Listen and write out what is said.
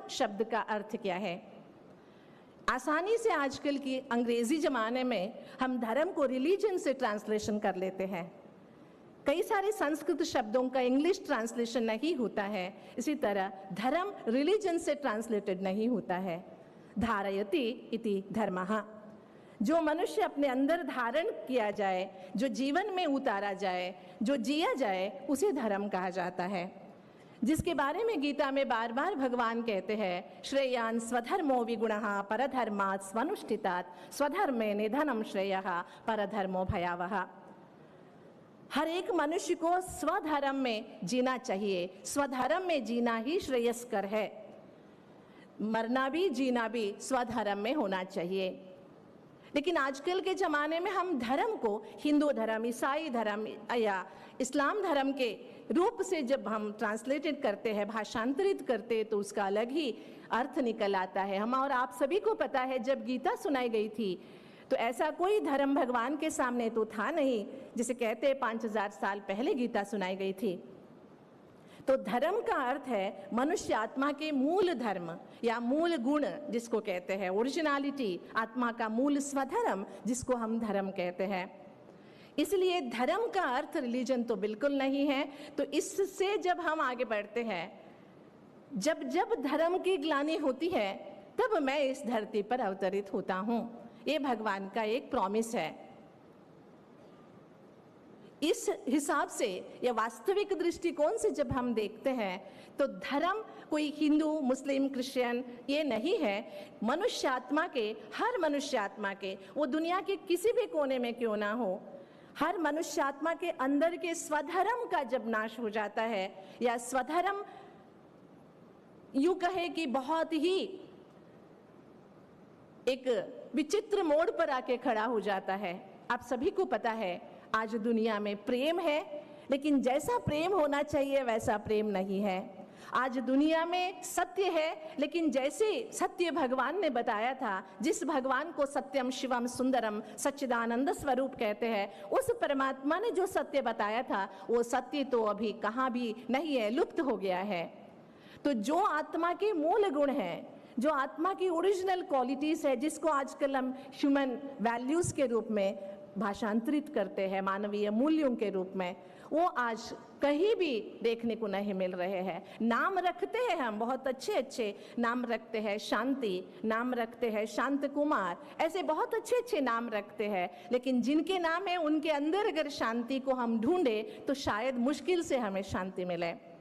शब्द का अर्थ क्या है। आसानी से आजकल की अंग्रेजी ज़माने में हम धर्म को रिलीजन से ट्रांसलेशन कर लेते हैं। कई सारे संस्कृत शब्दों का इंग्लिश ट्रांसलेशन नहीं होता है, इसी तरह धर्म रिलीजन से ट्रांसलेटेड नहीं होता है। धारयति इति धर्मः, जो मनुष्य अपने अंदर धारण किया जाए, जो जीवन में उतारा जाए, जो जिया जाए, उसे धर्म कहा जाता है। जिसके बारे में गीता में बार बार भगवान कहते हैं, श्रेयान स्वधर्मो विगुणः परधर्मात् स्वनुष्ठितात् स्वधर्मे निधनम श्रेयः परधर्मो भयावह। हर एक मनुष्य को स्वधर्म में जीना चाहिए, स्वधर्म में जीना ही श्रेयस्कर है। मरना भी जीना भी स्वधर्म में होना चाहिए। लेकिन आजकल के ज़माने में हम धर्म को हिंदू धर्म, ईसाई धर्म या इस्लाम धर्म के रूप से जब हम ट्रांसलेटेड करते हैं, भाषांतरित करते हैं, तो उसका अलग ही अर्थ निकल आता है। हम और आप सभी को पता है, जब गीता सुनाई गई थी तो ऐसा कोई धर्म भगवान के सामने तो था नहीं। जिसे कहते हैं 5000 साल पहले गीता सुनाई गई थी। तो धर्म का अर्थ है मनुष्य आत्मा के मूल धर्म या मूल गुण, जिसको कहते हैं ओरिजिनलिटी, आत्मा का मूल स्वधर्म, जिसको हम धर्म कहते हैं। इसलिए धर्म का अर्थ रिलीजन तो बिल्कुल नहीं है। तो इससे जब हम आगे बढ़ते हैं, जब जब धर्म की ग्लानि होती है, तब मैं इस धरती पर अवतरित होता हूँ। ये भगवान का एक प्रॉमिस है। इस हिसाब से या वास्तविक दृष्टिकोण से जब हम देखते हैं, तो धर्म कोई हिंदू, मुस्लिम, क्रिश्चियन ये नहीं है। मनुष्य आत्मा के, हर मनुष्य आत्मा के, वो दुनिया के किसी भी कोने में क्यों ना हो, हर मनुष्य आत्मा के अंदर के स्वधर्म का जब नाश हो जाता है, या स्वधर्म यूं कहे कि बहुत ही एक विचित्र मोड़ पर आके खड़ा हो जाता है। आप सभी को पता है, आज दुनिया में प्रेम है, लेकिन जैसा प्रेम होना चाहिए वैसा प्रेम नहीं है। आज दुनिया में सत्य है, लेकिन जैसे सत्य भगवान ने बताया था, जिस भगवान को सत्यम शिवम सुंदरम सच्चिदानंद स्वरूप कहते हैं, उस परमात्मा ने जो सत्य बताया था, वो सत्य तो अभी कहाँ भी नहीं है, लुप्त हो गया है। तो जो आत्मा के मूल गुण हैं, जो आत्मा की ओरिजिनल क्वालिटीज है, जिसको आजकल हम ह्यूमन वैल्यूज के रूप में भाषांतरित करते हैं, मानवीय मूल्यों के रूप में, वो आज कहीं भी देखने को नहीं मिल रहे हैं। नाम रखते हैं हम, बहुत अच्छे अच्छे नाम रखते हैं, शांति नाम रखते हैं, शांत कुमार, ऐसे बहुत अच्छे अच्छे नाम रखते हैं, लेकिन जिनके नाम है उनके अंदर अगर शांति को हम ढूंढे तो शायद मुश्किल से हमें शांति मिले।